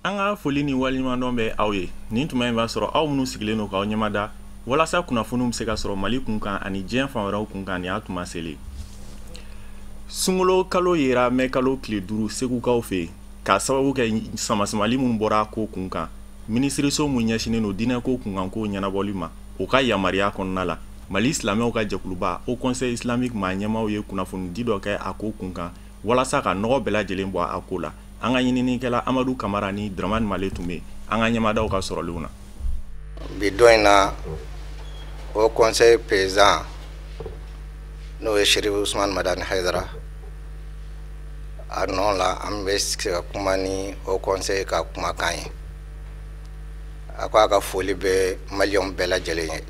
Anga foli ni waliɲuman bɛ aw ye nin tuma in b'a sɔrɔ aw minnu sigilen don k'aw ɲɛmada walasa kunnafoniw bɛ se ka sɔrɔ Mali kunkan ani diɲɛ fan wɛrɛw kunkan nin y'a tuma selen Sunkalo kalo yera mɛ kalo tile 5 segukaw fɛ k'a sababu kɛ samasamali minnu bɔra ko kunkan minisiriso mun ɲɛsinen don diinɛ ko kunkan ko ɲɛnabɔli ma o ka yamaruya kɔnɔna la Mali silamɛw ka jɛkuluba Haut Conseil Islamique maa ɲɛmaaw ye kunnafoni di dɔ kɛ a ko kunkan walasa ka nɔgɔ bɛɛ lajɛlen bɔ a ko la an ka ɲininikɛla Amadu Kamara ni Dramani Male tun bɛ an ka ɲɛmadaw ka sɔrɔlenw na bi dɔ in na Haut Conseil président n'o ye Cherif Ousmane Madani Haidara a nɔ la an bɛ se ka kuma ni Haut Conseil ka kumakan ye a ko a ka foli bɛ maliyɛnw bɛɛ lajɛlen ye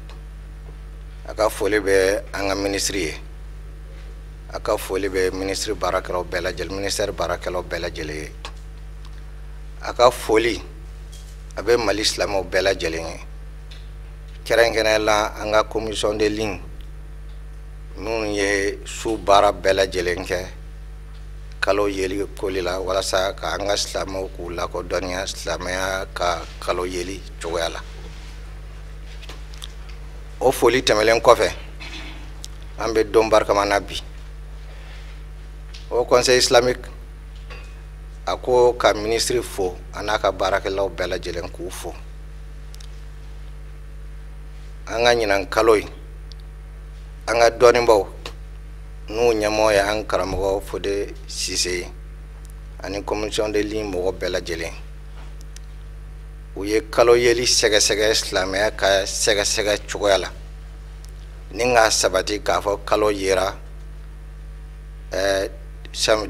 a ka foli bɛ an ka ministre ye a ka foli bɛ ministre baarakɛlaw bɛɛ lajɛlen ministère baarakɛlaw bɛɛ lajɛlen ye a ka foli a bɛ Mali silamɛw bɛɛ lajɛlen ye kɛrɛnkɛrɛnnenya la an ka commission de ligne minnu ye su baara bɛɛ lajɛlen kɛ kalo yeli koli la walasa ka an ka silamɛw k'u lakodɔnniya silamɛya ka kalo yeli cogoya la o foli tɛmɛlen kɔfɛ an bɛ don barikama na bi Haut Conseil Islamique a ko ka ministre fo an'a ka baarakɛlaw bɛɛ lajɛlen k'u fo an ka ɲinan kalo in an ka dɔnnibaw n'u ɲɛmɔgɔ ye an karamɔgɔ Fode Sise ani commission de ligne mɔgɔ bɛɛ lajɛlen u ye kalo yeli sɛgɛsɛgɛ silamɛya ka sɛgɛsɛgɛ cogoya la ni k'a sabati k'a fɔ kalo yera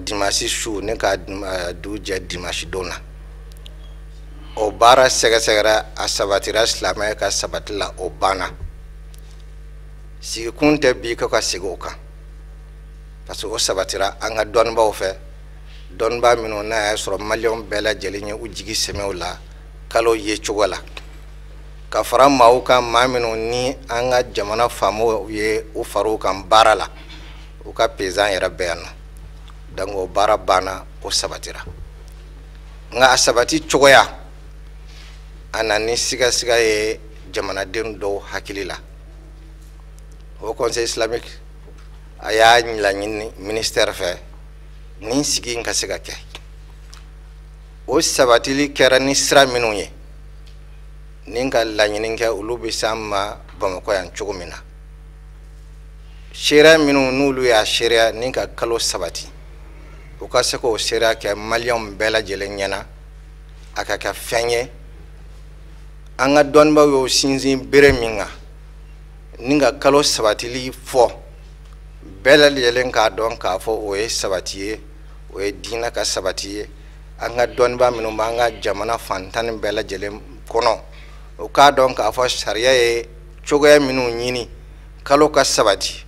dimanche su ne ka du jɛ dimanche don na o baara sɛgɛsɛgɛra a sabatira silamɛya ka sabati la o banna sigikun tɛ bi ka segin o kan parce que o sabatira an ka dɔnnibaw fɛ dɔnniba minnu n'a y'a sɔrɔ maliyɛnw bɛɛ lajɛlen ye u jigi sɛmɛw la kalo ye cogo la ka fara maaw kan maa minnu ni an ka jamana faamaw ye u far'u kan baara la u ka paysan yɛrɛ bɛ yan nɔ donc o baara banna o sabatira nka a sabati cogoya a na ni sigasiga ye jamanaden dɔw hakili la Haut Conseil Islamique a y'a laɲini ministère fɛ ni sigi in ka se ka kɛ o sabatili kɛra ni sira minnu ye ni ka laɲini kɛ olu bɛ s'an ma Bamakɔ yan cogo min na seereya minnu n'olu y'a seereya ni ka kalo sabati u ka se k'o seereya kɛ maliyɛnw bɛɛ lajɛlen ɲɛna a ka kɛ fɛn ye an ka dɔnnibaw y'o sinsin bere min kan ni ka kalo sabatili fɔ bɛɛ lajɛlen k'a dɔn k'a fɔ o ye sabati ye o ye diinɛ ka sabati ye an ka dɔnniba minnu b'an ka jamana fantan bɛɛ lajɛlen kɔnɔ o k'a dɔn k'a fɔ sariya ye cogoya minnu ɲini kalo ka sabati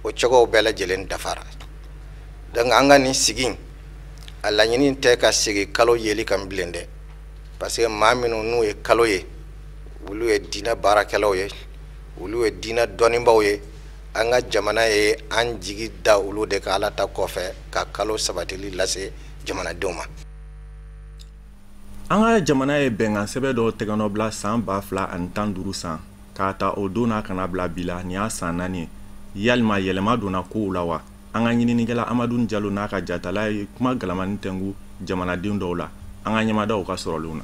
o cogoyaw bɛɛ lajɛlen dafara donc an ka nin sigi a laɲini tɛ ka segin kalo yeli kan bilen dɛ parce que maa minnu n'u ye kalo ye olu ye diinɛ baarakɛlaw ye olu ye diinɛ dɔnnibaw ye an ka jamana ye an jigi da olu de ka Ala ta kɔfɛ ka kalo sabatili lase jamanadenw ma an ka jamana ye bɛnkan sɛbɛn dɔ tɛgɛnɔ bila san 2015 san k'a ta o don n'a kana bila bi la nin y'a san 4 ye yalima yɛlɛma donna kow la wa an ka ɲininikɛla Amadu Jalo n'a ka jatala ye kuma galamani tɛngu jamanaden dɔw la an ka ɲɛmadaw ka sɔrɔlenw na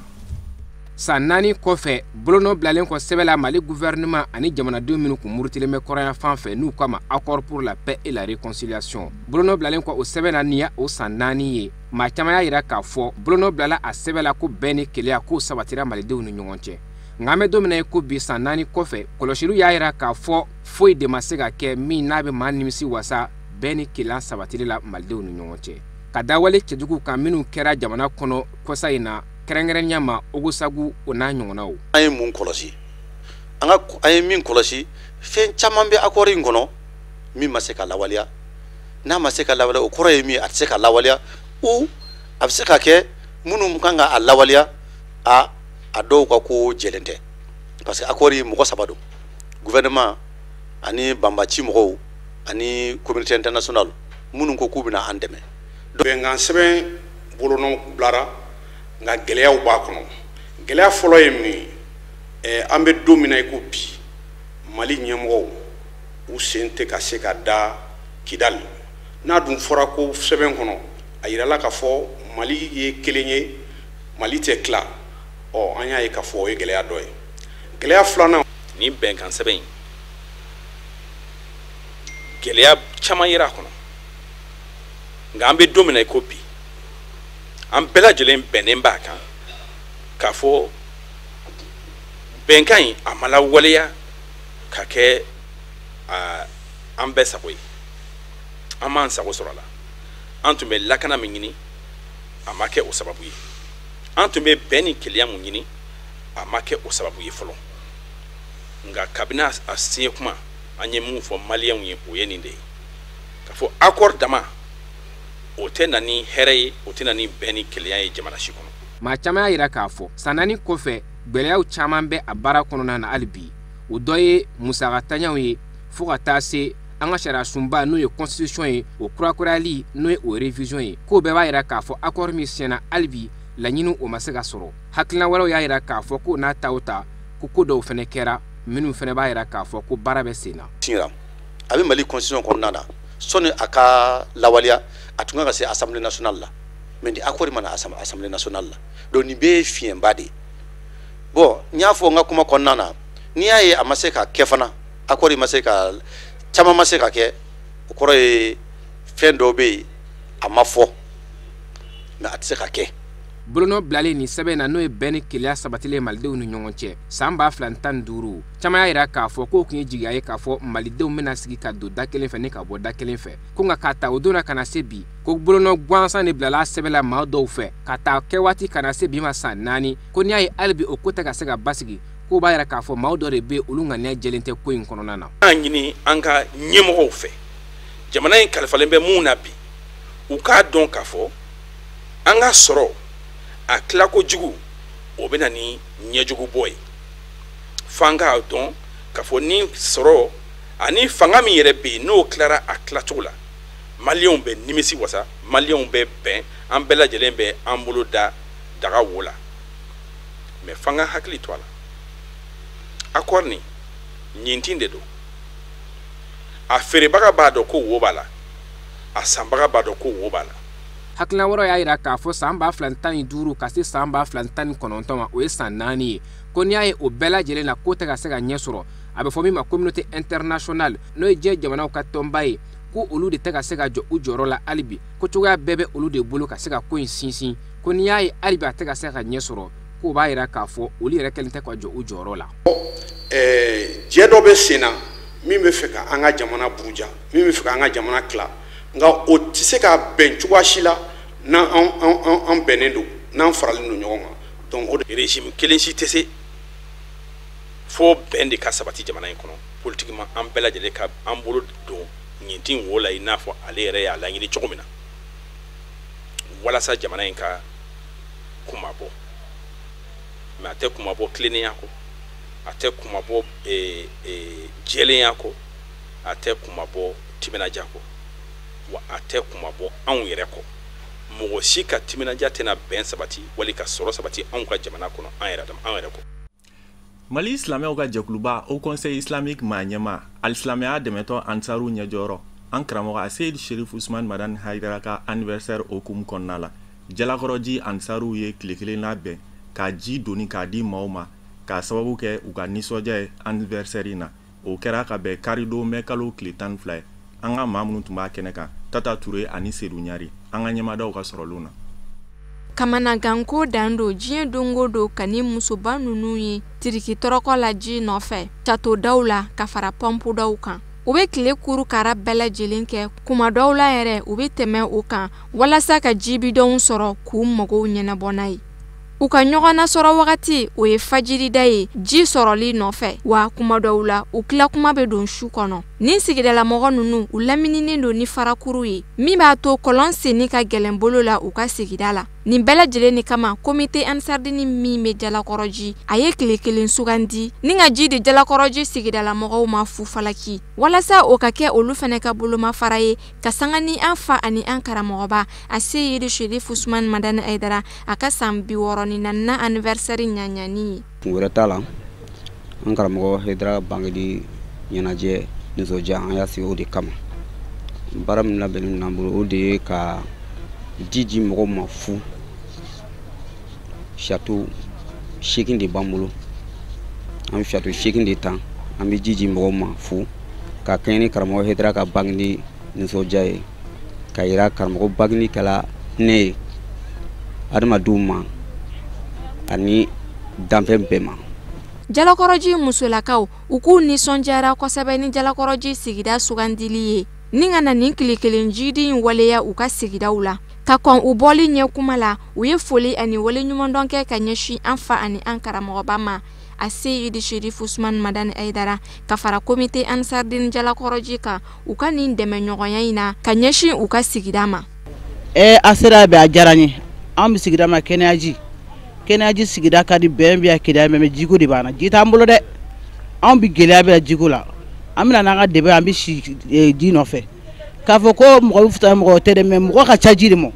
san 4 kɔfɛ bolonɔ bilalen kɔ sɛbɛn la Mali gouvernement ani jamanadenw minnu kun murutilen bɛ kɔrɔnya fan fɛ n'u kama accord pour la paix et la réconciliation bolonɔ bilalen kɔ o sɛbɛn na nin ya o san 4 ye maa caman y'a yira k'a fɔ bolonɔ bilala a sɛbɛn la ko bɛn ni keleya k'o sabatira malidenw ni ɲɔgɔn cɛ nka an bɛ don mina ye ko bi san 4 kɔfɛ kɔlɔsiliw y'a yira k'a fɔ foyi de ma se ka kɛ min n'a bɛ maa nimisi wasa bɛn ni keleya sabatili la malidenw ni ɲɔgɔn cɛ ka dawale cɛjugu kan minnu kɛra jamana kɔnɔ kɔsa in na kɛrɛnkɛrɛnya ma Ogosagu o n'a ɲɔgɔnnaw an ye mun kɔlɔsi an ye min kɔlɔsi fɛn caman bɛ accord in kɔnɔ min ma se ka lawaleya n'a ma se ka lawaleya o kɔrɔ ye min a tɛ se ka lawaleya ou a bɛ se ka kɛ minnu kan ka a lawaleya a dɔw ka ko jɛlen tɛ parce que accord yi mɔgɔ saba don gouvernement ani banbaci mɔgɔw ani communauté internationale minnu ko k'u bɛna an dɛmɛ. bɛnkan sɛbɛn bolonɔ bilara nka gɛlɛyaw b'a kɔnɔ gɛlɛya fɔlɔ ye min ye an bɛ don min na i ko bi Mali ɲɛmɔgɔw u sen tɛ ka se ka da Kidali n'a dun fɔra ko sɛbɛn kɔnɔ a yirala k'a fɔ Mali ye kelen ye Mali tɛ tila an y'a ye k'a fɔ o ye gɛlɛya dɔ ye gɛlɛya filanan ni bɛnkan sɛbɛn gɛlɛya caman yera a kɔnɔ nka an bɛ don min na i ko bi an bɛɛ lajɛlen bɛnnen b'a kan k'a fɔ bɛnkan in a ma lawaleya ka kɛ an bɛɛ sago ye an m'an sago sɔrɔ a la an tun bɛ lakana min ɲini a ma kɛ o sababu ye an tun bɛ bɛn ni keleya mun ɲini a ma kɛ o sababu ye fɔlɔ nka kabini a siɲɛ kuma an ye mun fɔ maliyɛnw ye o ye nin de ye k'a fɔ accord dama o tɛ na ni hɛrɛ ye o tɛ na ni bɛn ni keleya ye jamana si kɔnɔ. maa caman y'a yira k'a fɔ san 4 kɔfɛ gwɛlɛyaw caman bɛ a baara kɔnɔna na hali bi o dɔ ye musakatanyaw ye fo ka taa se an ka sariya sunba n'o ye constitution ye o kurakurayali n'o ye o révision ye k'o bɛɛ b'a yira k'a fɔ accord min siɲɛna hali bi laɲini o ma se ka sɔrɔ hakilina wɛrɛw y'a yira k'a fɔ ko n'a ta o ta ko dɔw fɛnɛ kɛra minnu fɛnɛ b'a yira k'a fɔ ko baara bɛ sen na. tiɲɛra a bɛ Mali constitution kɔnɔna na sɔni a ka lawaleya a tun kan ka se assemblée nationale la mais ni accord ma na assemblée nationale la donc nin bɛɛ ye fiɲɛba de ye bon n y'a fɔ n ka kuma kɔnɔna na n'i y'a ye a ma se ka kɛ fana accord ma se ka caman ma se ka kɛ o kɔrɔ ye fɛn dɔw bɛ yen a ma fɔ mais a tɛ se ka kɛ. bolonɔ bilalen ni sɛbɛn na n'o ye bɛn ni keleya sabatilen malidenw ni ɲɔgɔn cɛ san 2015 caman y'a yira k'a fɔ k'o tun ye jigiya ye k'a fɔ malidenw bɛna sigi ka don da kelen fɛ ni ka bɔ da kelen fɛ ko nka k'a ta o donna ka na se bi ko bolonɔ gansan de bilala sɛbɛnla maa dɔw fɛ ka taa kɛ waati ka na se bi ma san 4 ko n'i y'a ye hali bi o ko tɛ ka se ka basigi k'o b'a yira k'a fɔ maa dɔ de bɛ olu ŋaniya jɛlen tɛ ko in kɔnɔna na. an ɲini an ka ɲɛmɔgɔw fɛ jamana in kalifalen bɛ mun na bi u k'a dɔn k'a fɔ an ka sɔrɔ a tilako jugu o bɛ na ni ɲɛjugu bɔ ye f'an k'a dɔn k'a fɔ ni sɔrɔ ani fanga min yɛrɛ bɛ yen n'o tilara a tilacogo la maliyɛnw bɛ nimisi wasa maliyɛnw bɛ bɛn an bɛɛ lajɛlen bɛ an bolo da daga wo la mais f'an ka hakili to a la accord ni ɲintin de don a feerebaga b'a dɔn ko wo b'a la a sanbaga b'a dɔn ko wo b'a la. hakilina wɛrɛ y'a yira k'a fɔ san 2015 ka se san 2019 ma o ye san 4 ye ko n'i y'a ye o bɛɛ lajɛlen na ko tɛ ka se ka ɲɛ sɔrɔ a bɛ fɔ min ma communauté internationale n'o ye diɲɛ jamanaw ka tɔnba ye ko olu de tɛ ka se ka jɔ u jɔyɔrɔ la hali bi ko cogoya bɛɛ bɛ olu de bolo ka se ka ko in sinsin ko n'i y'a ye hali bi a tɛ ka se ka ɲɛ sɔrɔ k'o b'a yira k'a fɔ olu yɛrɛ kɛlen tɛ ka jɔ u jɔyɔrɔ la. jɛ dɔ bɛ sen na min bɛ fɛ ka an ka jamana buruja min bɛ fɛ ka an ka jamana tila nka o tɛ se ka bɛn cogoya si la n'an bɛnnen don n'an faralen don ɲɔgɔn kan donc o de régime kelen si tɛ se fo bɛn de ka sabati jamana in kɔnɔ politiquement an bɛɛ lajɛlen ka an bolo don ɲintin wo la i n'a fɔ ale yɛrɛ y'a laɲini cogo min na walasa jamana in ka kuma bɔ mais a tɛ kuma bɔ tilennenya kɔ a tɛ kuma bɔ jɛlenya kɔ a tɛ kuma bɔ timinadiya kɔ wa a tɛ kuma bɔ anw yɛrɛ kɔ mɔgɔ si ka timinadiya tɛna bɛn sabati wali ka sɔrɔ sabati anw ka jamana kɔnɔ an yɛrɛ kɔ. Mali silamɛw ka jɛkuluba au conseil islamique maa ɲɛma alisilamɛya dɛmɛtɔ ansaru ɲɛjɔyɔrɔ an karamɔgɔ Seyid Sherif Usman Madani Haidara ka anniversaire hukumu kɔnɔna la jalakɔrɔji ansaru ye tile kelen labɛn ka ji doni k'a di maaw ma k'a sababu kɛ u ka nisɔndiya ye anniversaire in na o kɛra ka bɛn karidon mɛ kalo tile 12 ye an ka maa minnu tun b'a kɛnɛ kan Tata Ture ani Seydou Ɲari an ka ɲɛmadaw ka sɔrɔlenw na. Kamanaganko dan do diɲɛ dongo do ka ni musoba ninnu ye tiriki tɔrɔkɔ la ji nɔfɛ cato daw la ka fara pɔmpu daw kan u bɛ tile kuru kara bɛɛ lajɛlen kɛ kuma dɔw la yɛrɛ u bɛ tɛmɛ o kan walasa ka jibidɔnw sɔrɔ k'u magow ɲɛnabɔ n'a ye u ka ɲɔgɔnna sɔrɔ wagati o ye fajirida ye ji sɔrɔli nɔfɛ wa kuma dɔw la u tila kuma bɛ don su kɔnɔ ni sigidala mɔgɔ ninnu u lamininen don ni farakuru ye min b'a to kɔlɔn senni ka gɛlɛn bolo la u ka sigida la nin bɛɛ lajɛlen ni kama komite ansardini min bɛ jalakɔrɔji a ye tile kelen sugandi ni ka ji di jalakɔrɔji sigidala mɔgɔw ma fu falaki walasa o ka kɛ olu fɛnɛ ka bolomafara ye ka sanga ni an fa ani an karamɔgɔba a se yiri Sheriff Usman Madani Aidara a ka san 64 anniversaire ɲaɲani wɛrɛ t'a la an karamɔgɔ Aidara bangeli ɲɛnajɛ nisɔndiya an y'a sigi o de kama baara min labɛnnen n'an bolo o de ye ka jiji mɔgɔw ma fu château 8 de b'an bolo an bɛ château 8 de tan an bɛ jiji mɔgɔw ma fu ka kɛɲɛ ni karamɔgɔ Aidara ka bangeli nisɔndiya ye ka yira karamɔgɔ bangeli kɛla ne ye adamadenw ma ani danfɛn bɛɛ ma. Jalakɔrɔji musolakaw u k'u nisɔndiyara kosɛbɛ ni Jalakɔrɔji sigida sugandili ye ni ka na nin tile kelen jidi in waleya u ka sigidaw la ka kɔn u bɔli ɲɛ kuma la u ye foli ani waleɲumandɔn kɛ ka ɲɛsin an fa ani an karamɔgɔba ma a se yidi Sheriff Usman Madani Aidara ka fara komite ansardin Jalakɔrɔji kan u ka nin dɛmɛ ɲɔgɔnya in na ka ɲɛsin u ka sigida ma. A sera bɛ a diyara n ye an bɛ sigida ma kɛnɛyaji sigida ka di bɛn bɛ kɛnɛya mɛ jiko de b'an na ji t'an bolo dɛ an bɛ gɛlɛya bɛ jiko la an bɛna n'an ka dɛmɛ an bɛ si ji nɔfɛ k'a fɔ ko mɔgɔ fita mɔgɔ tɛ dɛ mɛ mɔgɔ ka ca ji de mɔ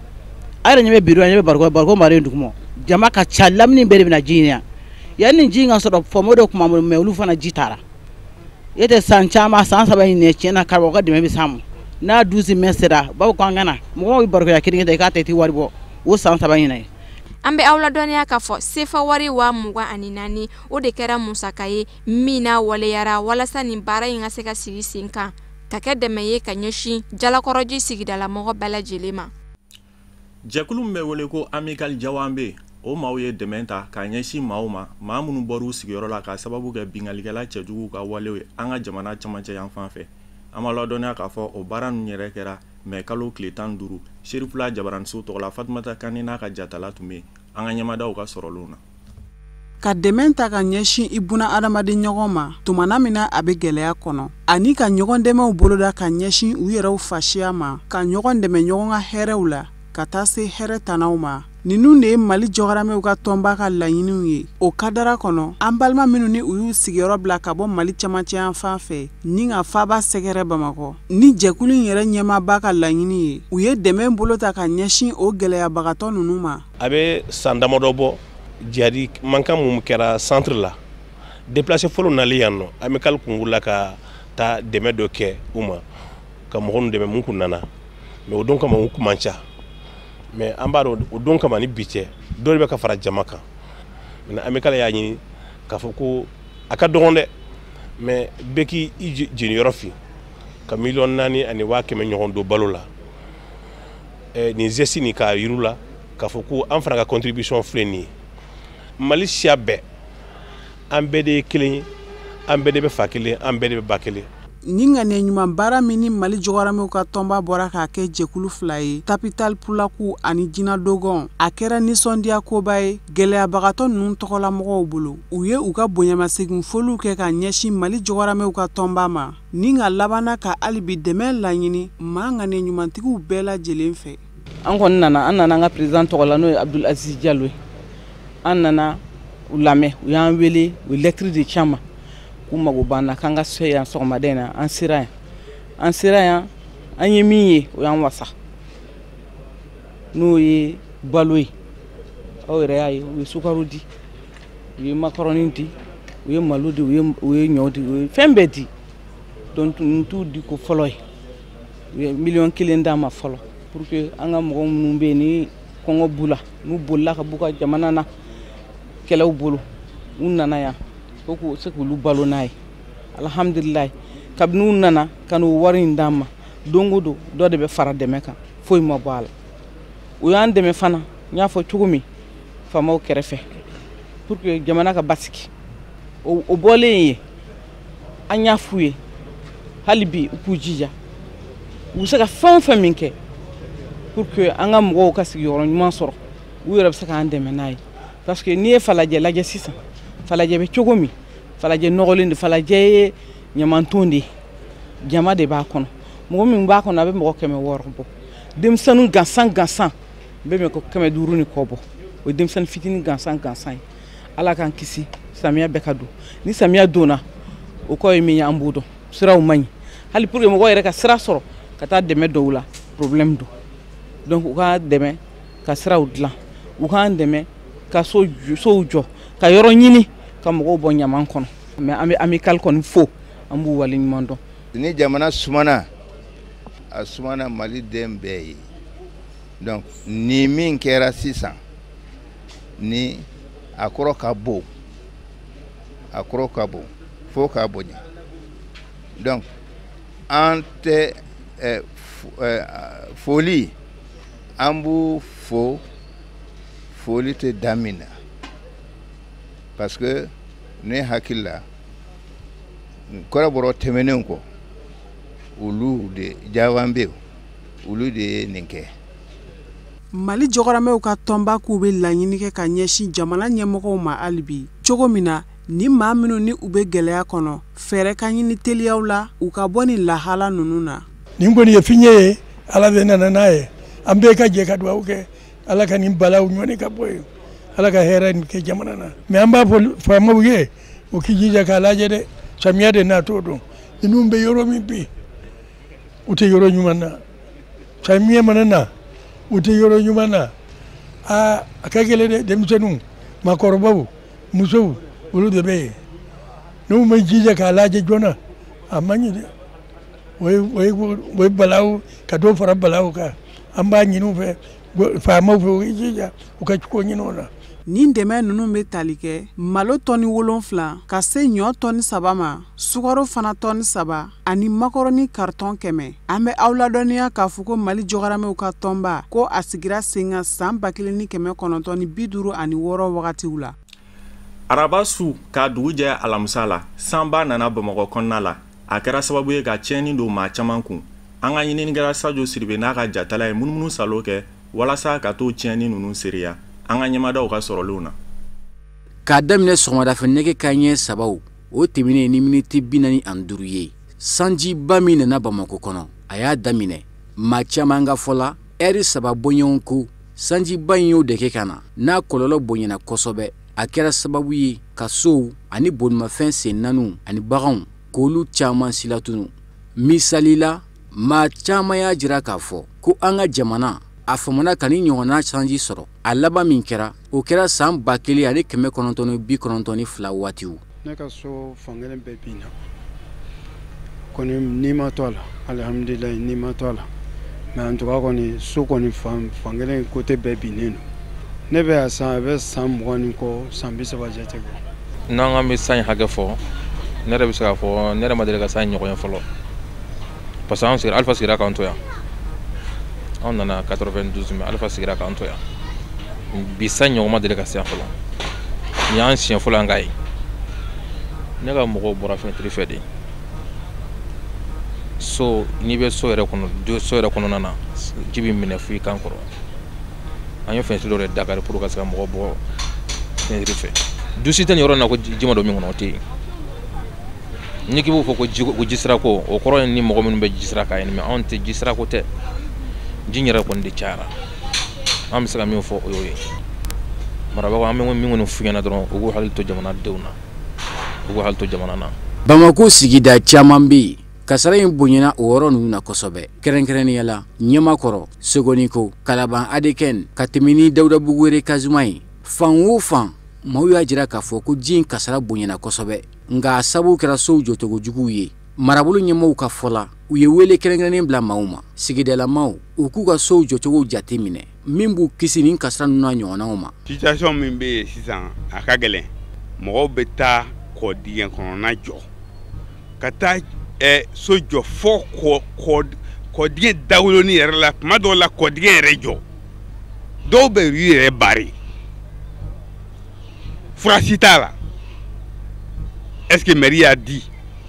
a yɛrɛ ɲɛ bɛ biro ɲɛ bɛ bariko mare duguma jama ka ca lamini bɛɛ de bɛna ji in yan yanni ji in ka sɔrɔ fɔmɔ dɔ kuma mɛ olu fana ji taara e tɛ san caman san 3 in ne tiɲɛna karamɔgɔ ka dɛmɛ bɛ s'an ma n'a 12 mai sera bawo ko an kana mɔgɔw bɛ barikoya kelen kɛ i k'a tɛ ti wari bɔ o san 3 in na ye. An bɛ aw ladɔnniya k'a fɔ sefa wari 24 o de kɛra musaka ye min na waleyara walasa nin baara in ka se ka sigi sen kan ka kɛ dɛmɛ ye ka ɲɛsin Jalakɔrɔji sigidala mɔgɔ bɛɛ lajɛlen ma. Jɛkulu min bɛ wele ko Amical Jawambe o maaw ye dɛmɛ ta ka ɲɛsin maaw ma maa minnu bɔr'u sigiyɔrɔ la ka sababu kɛ bingalikɛla cɛjuguw ka walew ye an ka jamana camancɛ yan fan fɛ. An b'a ladɔnniya k'a fɔ o baara ninnu yɛrɛ kɛra mɛ kalo tile 15 Sherifula Jabaranso tɔgɔla Fatumata Kani n'a ka jatala tun bɛ an ka ɲɛmadaw ka sɔrɔlenw na. Ka dɛmɛ ta ka ɲɛsin i buna adamaden ɲɔgɔn ma tumana min na a bɛ gɛlɛya kɔnɔ ani ka ɲɔgɔn dɛmɛw boloda ka ɲɛsin u yɛrɛw fasiya ma ka ɲɔgɔn dɛmɛ ɲɔgɔn ka hɛrɛw la ka taa se hɛrɛ tanaw ma ninnu de ye Mali jɔgaramɛw ka tɔnba ka laɲiniw ye o kadara kɔnɔ an balima minnu ni u y'u sigiyɔrɔ bila ka bɔ Mali camancɛ yan fan fɛ ni ka faba sɛgɛrɛ Bamakɔ ni jɛkulu in yɛrɛ ɲɛmaaba ka laɲini ye u ye dɛmɛ bolo ta ka ɲɛsin o gɛlɛyabagatɔ ninnu ma. A bɛ san damadɔ bɔ jadi mankan mun kɛra centre la déplacé fɔlɔ nali yan nɔ Amical kun wulila ka taa dɛmɛ dɔ kɛ u ma ka mɔgɔ nu dɛmɛ mun kun nana mais o don kama u kun man ca mais an b'a dɔn o don kama ni bi cɛ dɔ de bɛ ka fara jama kan mais Amical y'a ɲini k'a fɔ ko a ka dɔgɔn dɛ mais bɛɛ k'i jeniyɔrɔ fin ka 4,400,000 ɲɔgɔn don balo la nin geste nin k'a yiru la k'a fɔ ko an fana ka contribution filɛ nin ye Mali siya bɛɛ an bɛɛ de ye kelen ye an bɛɛ de bɛ fa kelen an bɛɛ de bɛ ba kelen. Ni ŋaniya ɲuman baara min ni Mali jɔgaramɛw ka tɔnba bɔra k'a kɛ jɛkulu 2 ye Tapital Pulaku ani Jina Dogon a kɛra nisɔndiya koba ye gɛlɛyabagatɔ ninnu tɔgɔla mɔgɔw bolo u ye u ka bonyamasegin foliw kɛ ka ɲɛsin Mali jɔgaramɛw ka tɔnba ma ni ka labanna ka halibi dɛmɛ laɲini maa ŋaniya ɲumantigiw bɛɛ lajɛlen fɛ. An kɔni nana an ka président tɔgɔla n'o ye Abdul Aziz Diallo ye an nana u lamɛn u y'an wele u ye lettre de ci an ma k'u mago b'an na k'an ka se yan sɔgɔmaden na an sera yan an ye min ye o y'an wasa n'o ye balo ye aw yɛrɛ y'a ye u ye sukaro di u ye macaroni di u ye malo di u ye ɲɔ di u ye fɛn bɛɛ di donc n t'u di ko fɔlɔ ye u ye 1,000,000 d'an ma fɔlɔ pour que an ka mɔgɔ minnu bɛ yen ni kɔngɔ b'u la n'u bolila ka b'u ka jamana na kɛlɛw bolo u nana yan ko k'u se k'olu balo n'a ye alhamdulilayi kabini u nana ka n'o wari in d'an ma don o don dɔ de bɛ fara dɛmɛ kan foyi ma bɔ a la u y'an dɛmɛ fana n y'a fɔ cogo min faamaw kɛrɛfɛ pour que jamana ka basigi o bɔlen ye an y'a f'u ye hali bi u k'u jija u bɛ se ka fɛn o fɛn min kɛ pour que an ka mɔgɔw ka sigiyɔrɔ ɲuman sɔrɔ u yɛrɛ bɛ se k'an dɛmɛ n'a ye parce que n'i ye falajɛ lajɛ sisan falajɛ bɛ cogo min falajɛ nɔgɔlen de falajɛ ye ɲamanton de ye jama de b'a kɔnɔ mɔgɔ min b'a kɔnɔ a bɛ mɔgɔ 600 bɔ denmisɛnninw gansan be me ko kɛmɛ duuru ni kɔ bɔ o denmisɛnnin fitinin gansan ye ala k'an kisi samiya bɛɛ ka don ni samiya donna o kɔ ye min ye an b'o dɔn siraw man ɲi hali pour que mɔgɔ yɛrɛ ka sira sɔrɔ ka taa dɛmɛ dɔw la problème don donc u ka dɛmɛ ka siraw dilan u k'an dɛmɛ ka sow jɔ ka yɔrɔ ɲini ka mɔgɔw bɔ ɲaman kɔnɔ mais an bɛ amical kɔni fo an b'u waleɲuman dɔn ni jamana sumana a sumana Mali den bɛɛ ye donc ni min kɛra sisan ni a kɔrɔ ka bon fo ka bonya donc an tɛ foli an b'u fo foli tɛ damina parce que ne hakili la kɔrɔbɔrɔ tɛmɛnenw kɔ olu de jawan bɛ olu de ye nin kɛ Mali jɔgɔramɛw ka tɔnba k'u bɛ laɲini kɛ ka ɲɛsin jamana ɲɛmɔgɔw ma hali bi cogo min na ni maa minnu ni u bɛ gɛlɛya kɔnɔ fɛɛrɛ ka ɲini teliyaw la u ka bɔ ni lahala ninnu na nin kɔni ye fiɲɛ ye ala de nana n'a ye an bɛɛ ka jɛ ka dugawu kɛ ala ka nin balaw ɲɔni ka bɔ yen ala ka hɛrɛ nin kɛ jamana na mais an b'a fɔ faamaw ye u k'i jija k'a lajɛ dɛ samiya de n'a t'o dɔn ninnu bɛ yɔrɔ min bi u tɛ yɔrɔ ɲuman na samiya mana na u tɛ yɔrɔ ɲuman na a ka gɛlɛn dɛ denmisɛnninw maakɔrɔbaw musow olu de bɛ yen n'u ma jija k'a lajɛ joona a man ɲi dɛ o ye balaw ka dɔ fara balaw kan an b'a ɲini u fɛ faamaw fɛ u jija u ka cogo ɲini o la nin dɛmɛ ninnu bɛ tali kɛ malo tɔni 7 ka se ɲɔ tɔni 3 ma sukaro fana tɔni 3 ani makɔrɔni kartɔn 100 an bɛ aw ladɔnniya k'a fɔ ko Mali jɔgɔramɛw ka tɔnba ko a sigira sen kan san 1956 wagatiw la araba su ka dugu jɛ alamisa la sanba nana Bamakɔ kɔnɔna la a kɛra sababu ye ka tiɲɛni don maa caman kun an ka ɲininikɛla Sajo Siribe n'a ka jatala ye munumunu salo kɛ walasa ka to tiɲɛni ninnu seriya an ka ɲɛmadaw ka sɔrɔlenw na k'a daminɛ sɔgɔmadafɛ nɛgɛ kanɲɛ 3 o tɛmɛnen ni miniti 45 ye sanjiba min nana Bamakɔ kɔnɔ a y'a daminɛ maa caman ka fɔ la ɛri 3 bɔɲɔgɔn ko sanjiba in y'o de kɛ ka na n'a kɔlɔlɔ bonyana kosɛbɛ a kɛra sababu ye ka sow ani bolimafɛn sen naaniw ani baganw k'olu caman silatunu misali la maa caman y'a jira k'a fɔ ko an ka jamana a famana ka ni ɲɔgɔnna sanji sɔrɔ a laban min kɛra o kɛra san 1992 waatiw ne ka so fankelen bɛɛ binna kɔni ni ma to a la alhamdulilayi ni ma to a la mais en tout cas kɔni so kɔni fankelen côté bɛɛ binnen don ne bɛ a san a bɛ san 20 ni kɔ san 30 jate bɔ n'an ka bɛ san hakɛ fɔ ne yɛrɛ bɛ se k'a fɔ ne yɛrɛ ma deli ka san ɲɔgɔn ye fɔlɔ parce que an sigira Alpha sigira k'an to yan an nana 92 mais Alpha sigira k'an to yan bi san ɲɔgɔn ma deli ka se yan fɔlɔ nin y'an siɲɛ fɔlɔ an ka ye ne ka mɔgɔw bɔra fɛntiri fɛ de so n'i bɛ so yɛrɛ kɔnɔna na ji bɛ minɛ fo i kan kɔrɔ an ye fɛntiri dɔ de dakari pour ka se ka mɔgɔ bɔ fɛntiri fɛ dusi tɛ nin yɔrɔ in na ko ji ma don min kɔnɔ o tɛ yen ni k'i b'o fɔ ko jisira ko o kɔrɔ ye ni mɔgɔ minnu bɛ jisira kan yen mais anw tɛ jisira ko tɛ ji yɛrɛ kɔni de cayara an bɛ se ka min fɔ o y'o ye marabagaw an bɛ min kɔni f'u ɲɛna dɔrɔn u k'u hakili to jamanadenw na u k'u hakili to jamana na Bamako sigida caman bɛ yen kasara in bonyana o yɔrɔ ninnu na kosɛbɛ kɛrɛnkɛrɛnnenya la Ɲamakɔrɔ Sogoniko Kalaban Adeken ka tɛmɛ ni Dawudabugu Kazuma ye fan o fan maaw y'a jira k'a fɔ ko ji in kasara bonyana kosɛbɛ nka a sababu kɛra sow jɔcogojuguw ye marabolo ɲɛmɔgɔw ka fɔ la u ye wele kɛrɛnkɛrɛnnen bila maaw ma sigidalamaw u k'u ka sow jɔcogow jate minɛ min b'u kisi nin kasara ninnu na ɲɔgɔnnaw ma situation min bɛ yen sisan a ka gɛlɛn mɔgɔw bɛ taa kɔdingɛ kɔnɔna jɔ ka taa so jɔ fɔ kɔdingɛ dawoloni yɛrɛ la tuma dɔw la kɔdingɛ yɛrɛ jɔ dɔw bɛ yu yɛrɛ bari furasi t'a la est-ce que mairie a dit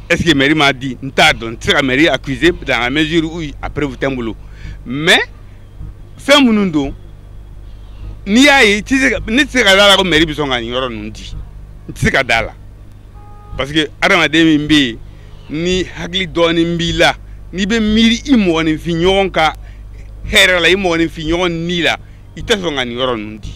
est-ce que mairie m'a dit n t'a dɔn n tɛ se ka mairie accuser dans la mesure où a preuve tɛ n bolo mais fɛn minnu don n'i y'a ye ne tɛ se ka d'a la ko mairie bɛ sɔn ka nin yɔrɔ ninnu di n tɛ se ka d'a la parce que adamaden min bɛ yen ni hakili dɔɔnin b'i la n'i bɛ miiri i mɔgɔninfin ɲɔgɔn ka hɛrɛ la i mɔgɔninfin ɲɔgɔn ni la i tɛ sɔn ka nin yɔrɔ ninnu di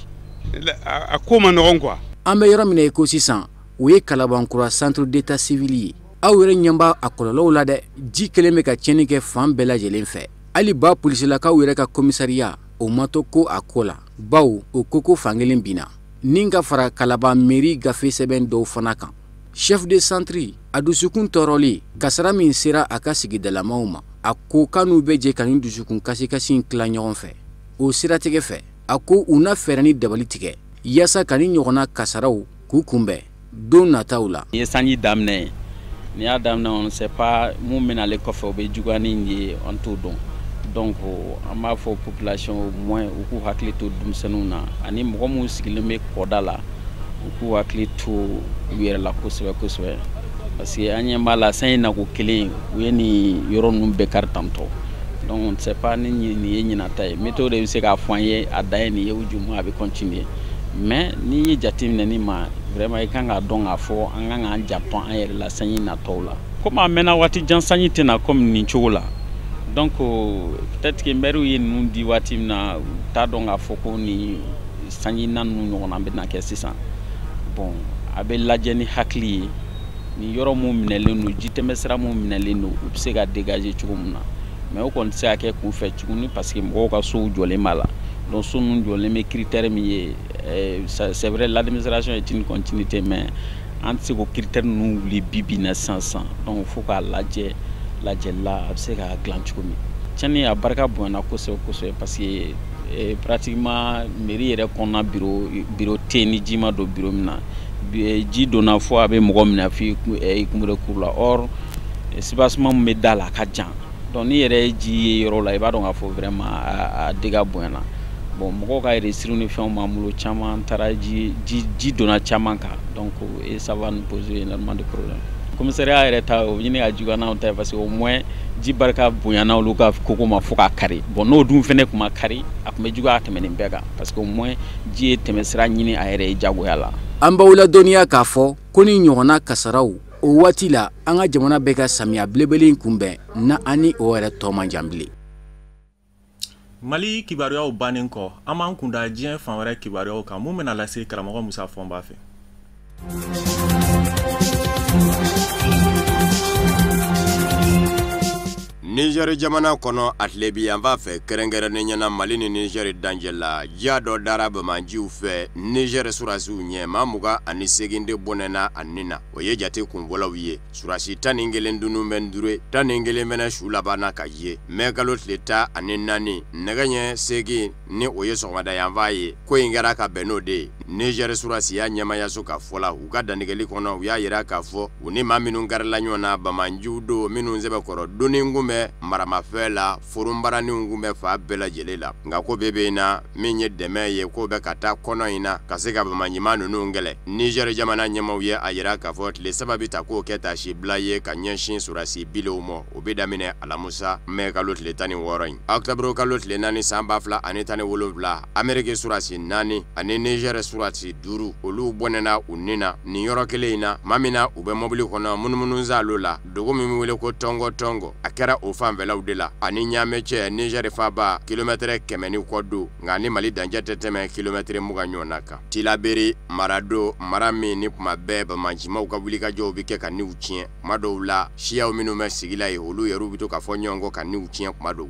a ko ma nɔgɔn quoi. An bɛ yɔrɔ min na ko sisan o ye Kalabankura centre d'état civil ye. Aw yɛrɛ ɲɛ b'a a kɔlɔlɔw la dɛ. Ji kelen bɛ ka tiɲɛni kɛ fan bɛɛ lajɛlen fɛ. Hali ba polisilakaw yɛrɛ ka commissariat o ma to ko a ko la. Bawo o ko fankelen binna. Nin ka fara Kalaban mairie gafe sɛbɛn dɔw fana kan. Chef de centre a dusukun tɔɔrɔli kasara min sera a ka sigidalamaw ma. A ko k'anu bɛ jɛ ka nin dusukun kasi in tila ɲɔgɔn fɛ. O siratigɛ fɛ a ko u na fɛɛrɛ ni dabali tigɛ yaasa ka ni ɲɔgɔnna kasaraw k'u kunbɛn don nataw la. Ni ye sanji daminɛ ni y'a daminɛ on sait pas mun bɛna ale kɔfɛ o bɛ juguya ni ye on t'o dɔn. Donc an b'a fɔ population au moins u k'u hakili to denmisɛnninw na ani mɔgɔ minnu sigilen bɛ kɔda la u k'u hakili to u yɛrɛ la kosɛbɛ kosɛbɛ parce que an ɲɛ b'a la sanji nako kelen u ye nin yɔrɔ ninnu bɛɛ kari tantɔ. Donc on ne sait pas ni nin ye ɲinata ye météo de bɛ se k'a fɔ an ye a dan ye nin ye ou du moins a bɛ continuer mais n'i ye jateminɛ ni ma vraiment i kan k'a dɔn k'a fɔ an kan k'an janto an yɛrɛ la sanji natɔw la komi a mɛnna waati jan sanji tɛna comme nin cogo la donc peut-être que maire ye ninnu di waati min na u t'a dɔn k'a fɔ ko ni sanji na ninnu ɲɔgɔnna bɛna kɛ sisan bon a bɛ lajɛ ni hakili ye ni yɔrɔ mun minɛlen don ji tɛmɛsira mun minɛlen don u bɛ se ka dégager cogo min na mais o kɔni tɛ se ka kɛ kunfɛ tuguni parce que mɔgɔw ka sow jɔlen b'a la donc so ninnu jɔlen bɛ critère min ye c'est vrai l'administration est une continuité mais an tɛ se k'o critère ninnu wuli bi na sisan donc fo k'a lajɛ la a bɛ se ka dilan cogo min tiɲɛni a barika bonyana kosɛbɛ kosɛbɛ parce que pratiquement mairie yɛrɛ kɔnɔna bureau tɛ yen ni ji ma don bureau min na ji donna fo a bɛ mɔgɔ minɛ f'i kunbere kuru la or sibasima min bɛ da la a ka jan donc ni yɛrɛ ye ji ye yɔrɔ la i b'a dɔn k'a fɔ vraiment a dégâts bonyana bon mɔgɔw ka réussir ni fɛnw b'an bolo caman taara ji donna caman kan donc et ça va nous poser énormément de problèmes. Commissariat yɛrɛ ta o ɲini ka juguya n'anw ta ye parce que au moins ji barika bonyana olu ka koko ma fo ka kari bon n'o dun fɛnɛ tun ma kari a tun bɛ juguya tɛmɛ nin bɛɛ kan parce que au moins ji ye tɛmɛsira ɲini a yɛrɛ ye jagoya la. An b'aw ladɔnniya k'a fɔ ko ni ɲɔgɔnna kasaraw o waati la an ka jamana bɛɛ ka samiya belebele in kunbɛn na ani o yɛrɛ tɔ man jan bilen. Mali kibaruyaw bannen kɔ an b'an kunda diɲɛ fan wɛrɛ kibaruyaw kan mun bɛna lase karamɔgɔ Musa Fɔnba fɛ. Niger jamana kɔnɔ a tile bi yan b'a fɛ kɛrɛnkɛrɛnnen ɲɛna Mali ni Niger dancɛ la diya dɔ dara Bamajiw fɛ Niger surasiw ɲɛ maa 28 de bɔnɛna a nin na o ye jate kunbɔlaw ye surasi 11 dunun bɛ ndure 11 bɛna su labanna ka ye mɛ kalo tile 14 nɛgɛ ɲɛ 8 ni o ye sɔgɔmada yanfan ye ko in kɛra ka bɛn n'o de ye Niger surasiya ɲɛmayaso ka fɔ la u ka dantigɛli kɔnɔ u y'a yira k'a fɔ u ni maa minnu garila ɲɔgɔn na Bamajiw don minnu sɛbɛkɔrɔ donni kun bɛ maramafɛ la forumbaraniw kun bɛ fa bɛɛ lajɛlen la nka ko bɛ yen na min ye dɛmɛ ye ko bɛ ka taa kɔnɔ in na ka se ka Bamaɲima ninnu kɛlɛ Niger jamana ɲɛmaw ye a yira k'a fɔ tile 3 bi ta k'o kɛ tasibila ye ka ɲɛsin surasi bilew ma o bɛ daminɛ alamusa mɛ kalo tile 16 in octobre kalo tile 4 san 2017 Ameriki surasi 4 ani Niger surasi 5 olu bɔnɛna u nina nin yɔrɔ kelen in na maa min na u bɛ mobili kɔnɔ munumunu zalo la dogo min bɛ wele ko tɔngɔ a kɛra o fanfɛlaw de la ani ɲaamɛ cɛ Niger faba kilomètre 100 ni kɔ don nka ni Mali dancɛ tɛ tɛmɛ kilomètre 20 ɲɔgɔnna kan Tilaberi Marado mara min ni kuma bɛɛ Bamajimaw ka wulikajɔw bɛ kɛ ka niw tiɲɛ kuma dɔw la siyaw minnu bɛ sigi la ye olu yɛrɛw bɛ to ka fɔ ɲɔgɔn kɔ ka niw tiɲɛ kuma dɔw.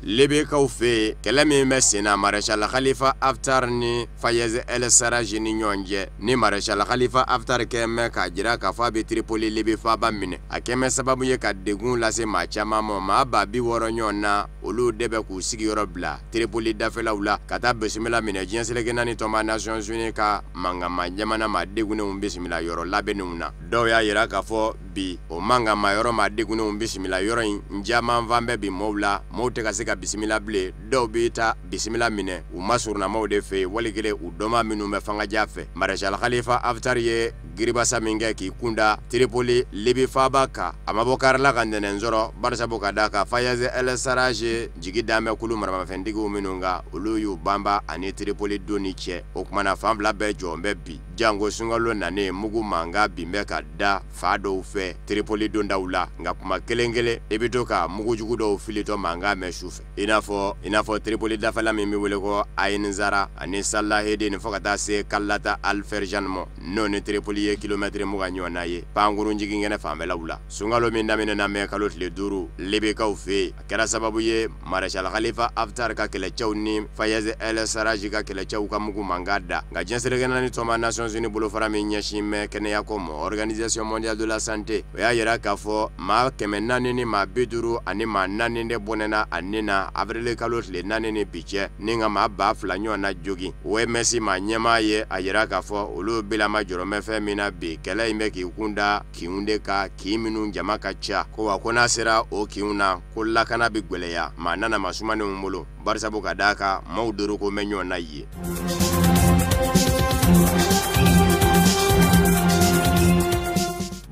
Lebekaw fɛ kɛlɛ min bɛ senna Maréchal Khalifa Haftar ni Fayez El Sarraj ni ɲɔgɔn cɛ ni Maréchal Khalifa Haftar kɛmɛ k'a jira k'a fɔ a bɛ Tripoli Libi faaba minɛ a kɛmɛ sababu ye ka degun lase maa caman ma maa 60 ɲɔgɔn na olu de bɛ k'u sigiyɔrɔ bila Tripoli dafɛlaw la ka taa bisimila minɛ diɲɛ seleke naani tɔnba Nations Unies ka mangama jamana ma degunenw bisimila yɔrɔ labɛnnenw na dɔw y'a yira k'a fɔ bi o mangama yɔrɔ ma degunenw bisimila yɔrɔ in jaman fan bɛ bi mɔɔw la mɔɔw tɛ ka se ka bisimila bile dɔw bɛ taa bisimila minɛ u ma surunamaw de fɛ wali kelen u dɔma minnu bɛ fangaja fɛ Maréchal Khalifa Haftar ye giribasa min kɛ k'i kunda Tripoli Libi faaba kan a ma bɔ karila ka nɛnɛ sɔrɔ barisabu ka da ka Fayazi El Sarraj jigi damɛ kulu maramafɛntigiw minnu ka olu y'u banba ani Tripoli doni cɛ o kumana fan fila bɛɛ jɔn bɛ bi jango sunkalo nane mugu manga binbɛ ka da fa dɔw fɛ Tripoli dondaw la nka kuma kelen kelen i bɛ to ka mugu jugu dɔw filitɔ manga mɛn sufɛ i n'a fɔ Tripoli dafɛla min bɛ wele ko Ain Zara ani Salahedin fo ka taa se Kallata Al Ferjan mɔ n'o ni Tripoli ye kilomɛtiri 20 ɲɔgɔnna ye pankurun jigin kɛnɛ fanfɛlaw la sunkalo min daminɛna mɛ kalo tile 5 Libikaw fɛ yen a kɛra sababu ye Marshal Khalifa Haftar ka kɛlɛcɛw ni Fayazi El Sarraj ka kɛlɛcɛw ka mugu manga da nka diɲɛserekɛnɛ ni tɔma Nations Unies bolofara min ɲɛsin mɛ kɛnɛya ko ma Organisation Mondiale de la Santé o y'a yira k'a fɔ maa 400 ni maa 50 ani maa 4 de bɔnɛna a nin na avril kalo tile 4 ni bi cɛ ni nka maa 2000 ɲɔgɔn na jogi OMS maa ɲɛmaa ye a yira k'a fɔ olu bilama jɔrɔmɛ fɛn min na bi kɛlɛ in bɛ k'i kunda kinw de ka kin minnu jama ka ca ko wa ko n'a sera o kinw na ko lakana bɛ gwɛlɛya maa nana masumanenw bolo barisabu ka d'a kan maaw doroko mɛ ɲɔgɔn na ye.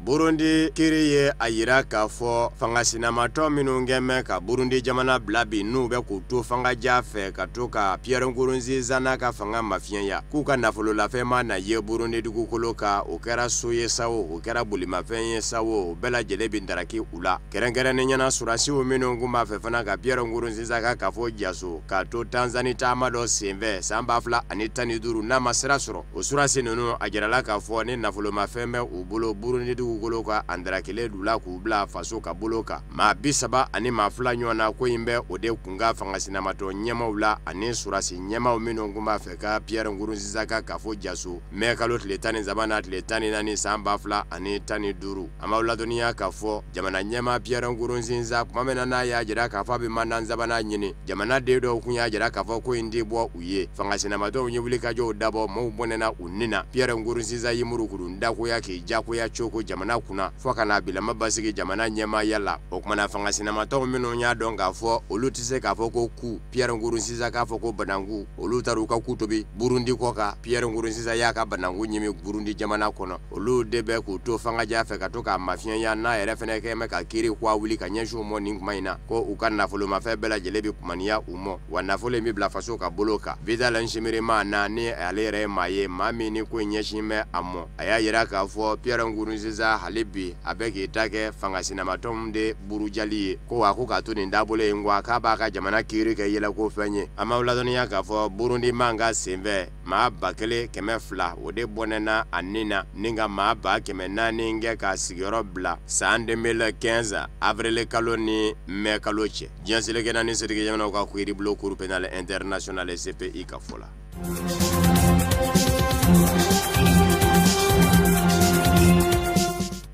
Burundi kiri ye a yira k'a fɔ fangasinamatɔ minnu kɛmɛ ka Burundi jamana bila bi n'u bɛ k'u to fangaja fɛ ka to ka Pierre Nkurunziza n'a ka fanga mafiyɛnya k'u ka nafololafɛn ma na ye Burundi dugukolo kan o kɛra so ye sa o kɛra bolimafɛn ye sa o bɛɛ lajɛlen bɛ daraki u la kɛrɛnkɛrɛnnenya surasiw minnu kun b'a fɛ fana ka Pierre Nkurunziza ka kafo jaso ka to Tanzanie taama dɔ senfɛ san 2015 n'a ma sira sɔrɔ o surasi ninnu a jirala k'a fɔ ni nafolomafɛn bɛ u bolo Burundi dugukolo ka andarakile dula k'u bila faso ka bolo kan maa 30 ani maa 2 ɲɔgɔn na ko in bɛ o de kunga fangasinamatɔ ɲɛmaw la ani surasi ɲɛmaw minnu kun b'a fɛ ka Pierre Nkurunziza ka kafo jaso mɛ kalo tile 13 na tile 14 san 2015 an b'aw ladɔnniya k'a fɔ jamana ɲɛma Pierre Nkurunziza kuma min na n'a y'a jira k'a fɔ a bɛ mandan sabanan ɲini jamana den dɔw kun y'a jira k'a fɔ ko in tɛ bɔ u ye fangasinamatɔw ye wulikajɔw dabɔ maaw bɔnɛna u nin na Pierre Nkurunziza ye murukuru ndakoya k'i jakoya cogo jamana kuna fo kana bilama basigi jamana ɲɛmaaya la o kumana fangasinamatɔw minnu y'a dɔn k'a fɔ olu tɛ se k'a fɔ ko ku Pierre Nkurunziza k'a fɔ ko bananku olu taru ka ku tobi Burundi kɔ kan Pierre Nkurunziza y'a ka bananku ɲimi Burundi jamana kɔnɔ olu de bɛ k'u to fangaja fɛ ka to k'a mafiyɛnya n'a yɛrɛ fɛnɛ kɛmɛ ka kiiri k'a wuli ka ɲɛsin u mɔ nin kuma in na ko u ka nafolomafɛn bɛɛ lajɛlen bɛ kumaniya u mɔ wa nafolo in bɛ bila faso ka bolo kan Vidal Nshimirimana na ni ale yɛrɛ ye maa ye maa min ni ko in ɲɛsin bɛ a mɔ a y'a yira k'a fɔ Pierre Nkurunziza hali bi a bɛ k'i ta kɛ fangasinamatɔw de burujali ye ko wa ko k'a to nin dabolo in kɔ k'a b'a ka jamana kiiri kɛ yɛlɛko fɛn ye an b'aw ladɔnniya k'a fɔ Burundi man ka senfɛ maa 1200 o de bɔnɛna a nin na ni ka maa 400 kɛ k'a sigiyɔrɔ bila san 2015 avril kalo ni mai kalo cɛ diɲɛselekɛna ni sedike jamanaw ka kiiri bulon cour pénal international CPI ka fɔ la.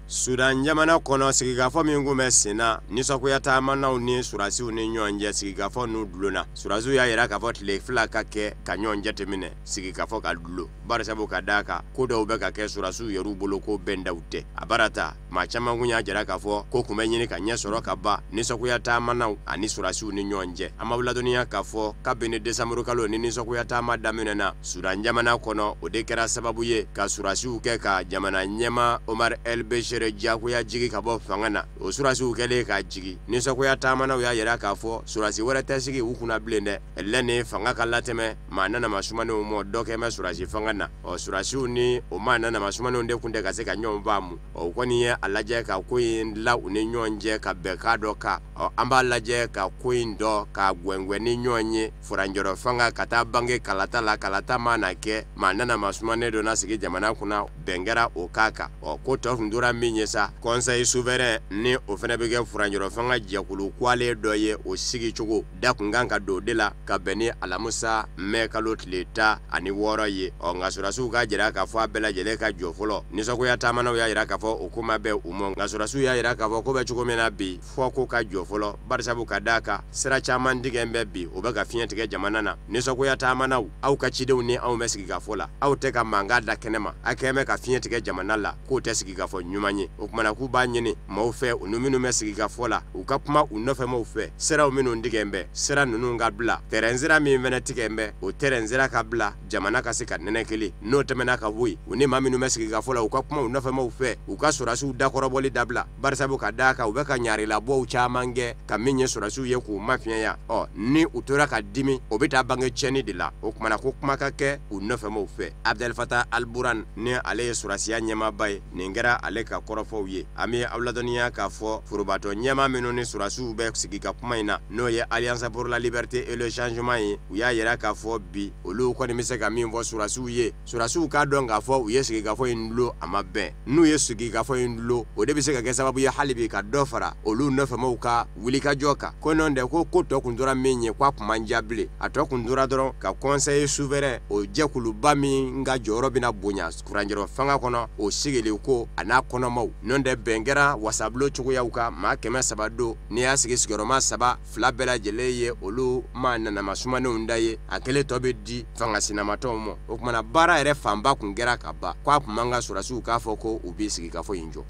Sudan jamana kɔnɔ sigikafɔ min kun bɛ sen na nisɔngoya taamanaw ni surasiw ni ɲɔgɔn cɛ sigikafɔ n'u dulonna surasiw y'a yira k'a fɔ tile 2 ka kɛ ka ɲɔgɔn jateminɛ sigikafɔ ka dulo barisabu ka d'a kan ko dɔw bɛ ka kɛ surasiw yɛrɛw bolo ko bɛndaw tɛ a barata maa caman kun y'a jira k'a fɔ ko kun bɛ ɲini ka ɲɛ sɔrɔ ka ban nisɔngoya taamanaw ani surasiw ni ɲɔgɔn cɛ an b'aw ladɔnniya k'a fɔ kabini desanburu kalo ni nisɔngoya taama daminɛna Sudan jamana kɔnɔ o de kɛra sababu ye ka surasiw kɛ ka jamana ɲɛma Omar El Bashir jagoya jigi ka bɔ fanga na o surasiw kɛlen ka jigi nisɔngoya taamanaw y'a yira k'a fɔ surasi wɛrɛ tɛ sigi u kunna bilen dɛ ɛlɛ ni fanga ka latɛmɛ maa nana masumanenw mɔ dɔ kɛmɛ surasi fanga na o surasiw ni o maa nana masumanenw de kun tɛ ka se ka ɲɔgɔn faamu o kɔni ye a lajɛ ka ko in la u ni ɲɔgɔn cɛ ka bɛn k'a dɔ kan an b'a lajɛ ka ko in dɔ ka gwɛngwɛn ni ɲɔgɔn ye furanjɔrɔ fanga ka taa bange kalata la kalata ma na kɛ maa nana masumanen dɔ na sigi jamana kunna bɛn kɛra o k'a kan ko tɔ tun tora min ye sa conseil souverain ni o fana bɛ kɛ furanjɔrɔ fanga jɛkulu kwale dɔ ye o sigi cogo da kun kan ka don de la ka bɛn ni alamusa mai kalo tile 16 ye nka surasiw k'a jira k'a fɔ a bɛɛ lajɛlen ka jɔ fɔlɔ nisɔngoya taamanaw y'a yira k'a fɔ o ko ma bɛn u mɔ nka surasiw y'a yira k'a fɔ ko bɛ cogo min na bi fɔ ko ka jɔ fɔlɔ barisabu ka d'a kan sira caman tigɛ bɛ bi o bɛ ka fiɲɛ tigɛ jamana na nisɔngoya taamanaw aw ka cidenw ni anw bɛ sigi ka fɔ la aw tɛ ka mankan da kɛnɛ ma a kɛmɛ ka fiɲɛ tigɛ jamana la k'o tɛ sigi ka fɔ ɲuman ye o kumana k'u b'a ɲini maaw fɛ u ni minnu bɛ sigi ka fɔ la u ka kuma u nɔfɛ maaw fɛ siraw minnu tigɛ bɛ sira ninnu ka bila terrain sira min fɛnɛ tigɛ bɛ o terrain sira ka bila jamana ka se ka nɛnɛ kelen n'o tɛmɛna ka bɔ yen u ni maa minnu bɛ sigi ka fɔ la u ka kuma u nɔfɛ maaw fɛ u ka sɔrɔsiw dakɔrɔbɔli dabila barisabu ka d'a kan u bɛ ka ɲarilabɔw caman kɛ ka min ye sɔrɔsiw ye k'u mafiɲɛya ni u tora ka dimi o bɛ taa bange cɛnni de la o kumana ko kuma ka kɛ u nɔfɛ maaw fɛ Abdel Fattah al-Burhan ni ale ye sɔrɔsiya ɲɛmaaba ye nin kɛra ale ka kɔrɔfɔw ye an bɛ aw ladɔnniya k'a fɔ forobatɔ ɲɛmaa minnu ni sɔrɔsiw bɛ sigi ka kuma in na n'o ye Alliance pour la liberté et le changement ye u y'a yira k'a fɔ bi olu kɔni bɛ se ka min fɔ sɔrɔsiw ye sɔrɔsiw k'a dɔn k'a fɔ u ye sigikafɔ in dulon a ma bɛn n'u ye sigikafɔ in dulon o de bɛ se ka kɛ sababu ye hali bi ka dɔ fara olu nɔfɛmaw ka wulikajɔ kan ko nɔn tɛ ko tɔ kun tora min ye k'a kun man diya bilen a tɔ kun tora dɔrɔn ka conseil souverain o jɛkuluba min ka jɔyɔrɔ bɛna bonya kuranjɛrɛ fanga kɔnɔ o sigili ko a n'a kɔnɔmaw nɔn tɛ bɛn kɛra wasabulo cogoyaw kan maa 300 don n'i y'a sigi sigiyɔrɔma 3 fila bɛɛ lajɛlen ye olu ma nanama sumanenw da ye a kelen tɔ bɛ di fangasinamatɔw ma o kumana baara yɛrɛ fanba kun kɛra ka ban k'a kun man ka sɔrɔsiw k'a fɔ ko u bɛ sigi ka fɔ in jɔ.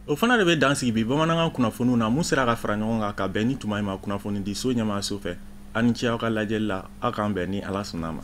O fana de bɛ dan sigi bi bamanankan kunnafoniw na mun sera ka fara ɲɔgɔn kan ka bɛn ni tuma ma kunnafoni di so ɲɛmaaso fɛ a ni ce aw ka lajɛli la aw k'an bɛn ni Ala sɔnn'a ma.